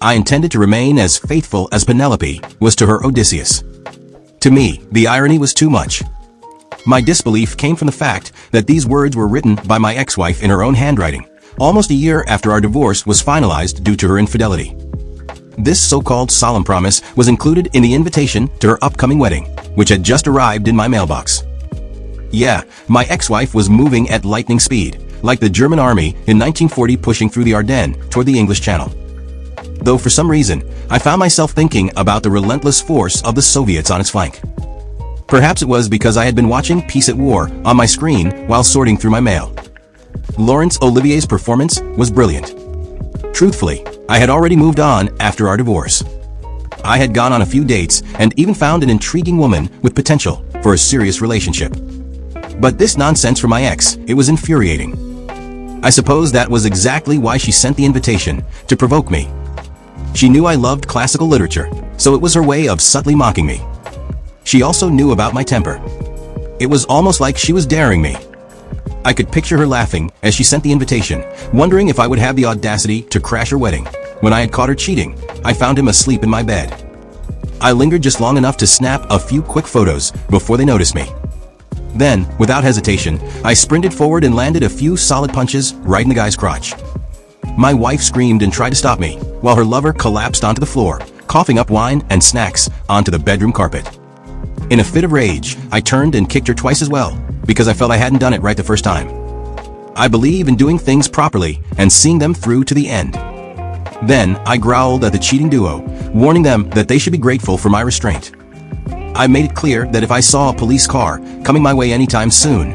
I intended to remain as faithful as Penelope was to her Odysseus. To me, the irony was too much. My disbelief came from the fact that these words were written by my ex-wife in her own handwriting, almost a year after our divorce was finalized due to her infidelity. This so-called solemn promise was included in the invitation to her upcoming wedding, which had just arrived in my mailbox. Yeah, my ex-wife was moving at lightning speed, like the German army in 1940 pushing through the Ardennes toward the English Channel. Though for some reason, I found myself thinking about the relentless force of the Soviets on its flank. Perhaps it was because I had been watching Peace at War on my screen while sorting through my mail. Laurence Olivier's performance was brilliant. Truthfully, I had already moved on after our divorce. I had gone on a few dates and even found an intriguing woman with potential for a serious relationship. But this nonsense from my ex, it was infuriating. I suppose that was exactly why she sent the invitation, to provoke me. She knew I loved classical literature, so it was her way of subtly mocking me. She also knew about my temper. It was almost like she was daring me. I could picture her laughing as she sent the invitation, wondering if I would have the audacity to crash her wedding. When I had caught her cheating, I found him asleep in my bed. I lingered just long enough to snap a few quick photos before they noticed me. Then, without hesitation, I sprinted forward and landed a few solid punches right in the guy's crotch. My wife screamed and tried to stop me, while her lover collapsed onto the floor, coughing up wine and snacks onto the bedroom carpet. In a fit of rage, I turned and kicked her twice as well, because I felt I hadn't done it right the first time. I believe in doing things properly and seeing them through to the end. Then, I growled at the cheating duo, warning them that they should be grateful for my restraint. I made it clear that if I saw a police car coming my way anytime soon,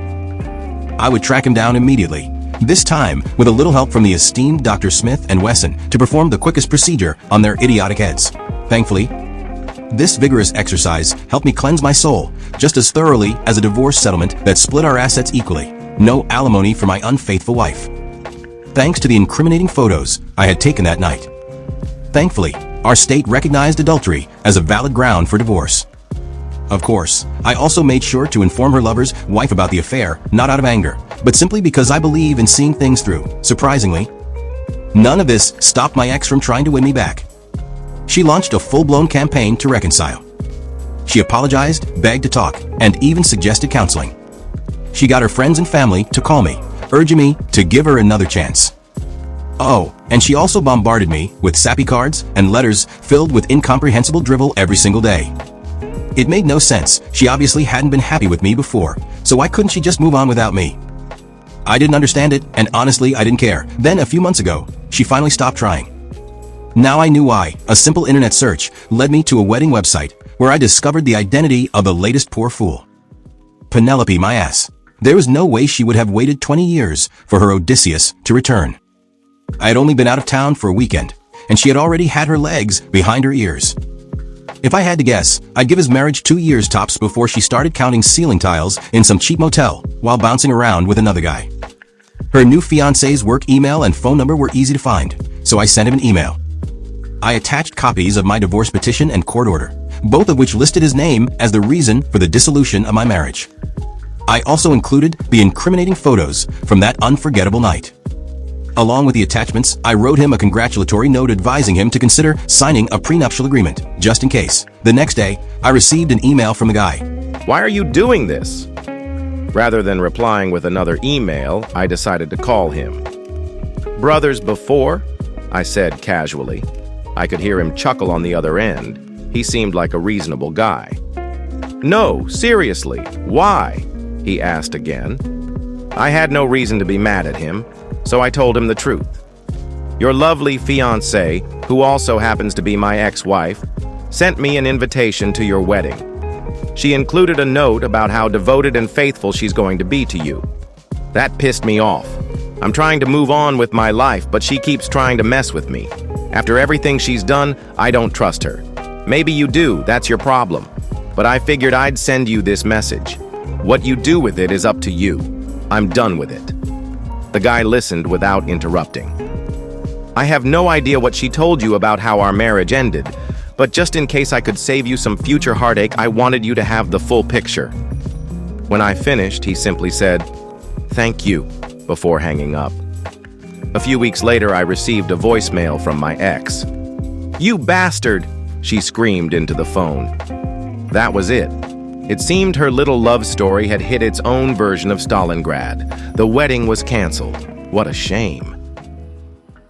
I would track him down immediately, this time with a little help from the esteemed Dr. Smith and Wesson to perform the quickest procedure on their idiotic heads. Thankfully, this vigorous exercise helped me cleanse my soul just as thoroughly as a divorce settlement that split our assets equally. No alimony for my unfaithful wife. Thanks to the incriminating photos I had taken that night. Thankfully, our state recognized adultery as a valid ground for divorce. Of course, I also made sure to inform her lover's wife about the affair, not out of anger, but simply because I believe in seeing things through. Surprisingly, none of this stopped my ex from trying to win me back. She launched a full-blown campaign to reconcile. She apologized, begged to talk, and even suggested counseling. She got her friends and family to call me, urging me to give her another chance. Oh, and she also bombarded me with sappy cards and letters filled with incomprehensible drivel every single day. It made no sense. She obviously hadn't been happy with me before, so why couldn't she just move on without me? I didn't understand it, and honestly, I didn't care. Then, a few months ago, she finally stopped trying. Now I knew why. A simple internet search led me to a wedding website where I discovered the identity of the latest poor fool. Penelope, my ass. There was no way she would have waited 20 years for her Odysseus to return. I had only been out of town for a weekend, and she had already had her legs behind her ears. If I had to guess, I'd give his marriage 2 years tops before she started counting ceiling tiles in some cheap motel while bouncing around with another guy. Her new fiancé's work email and phone number were easy to find, so I sent him an email. I attached copies of my divorce petition and court order, both of which listed his name as the reason for the dissolution of my marriage. I also included the incriminating photos from that unforgettable night. Along with the attachments, I wrote him a congratulatory note advising him to consider signing a prenuptial agreement, just in case. The next day, I received an email from the guy. "Why are you doing this?" Rather than replying with another email, I decided to call him. "Brothers before?" I said casually. I could hear him chuckle on the other end. He seemed like a reasonable guy. "No, seriously, why?" he asked again. I had no reason to be mad at him, so I told him the truth. "Your lovely fiancée, who also happens to be my ex-wife, sent me an invitation to your wedding. She included a note about how devoted and faithful she's going to be to you. That pissed me off. I'm trying to move on with my life, but she keeps trying to mess with me. After everything she's done, I don't trust her. Maybe you do, that's your problem. But I figured I'd send you this message. What you do with it is up to you. I'm done with it." The guy listened without interrupting. "I have no idea what she told you about how our marriage ended, but just in case I could save you some future heartache, I wanted you to have the full picture." When I finished, he simply said, "Thank you," before hanging up. A few weeks later, I received a voicemail from my ex. "You bastard!" she screamed into the phone. That was it. It seemed her little love story had hit its own version of Stalingrad. The wedding was canceled. What a shame.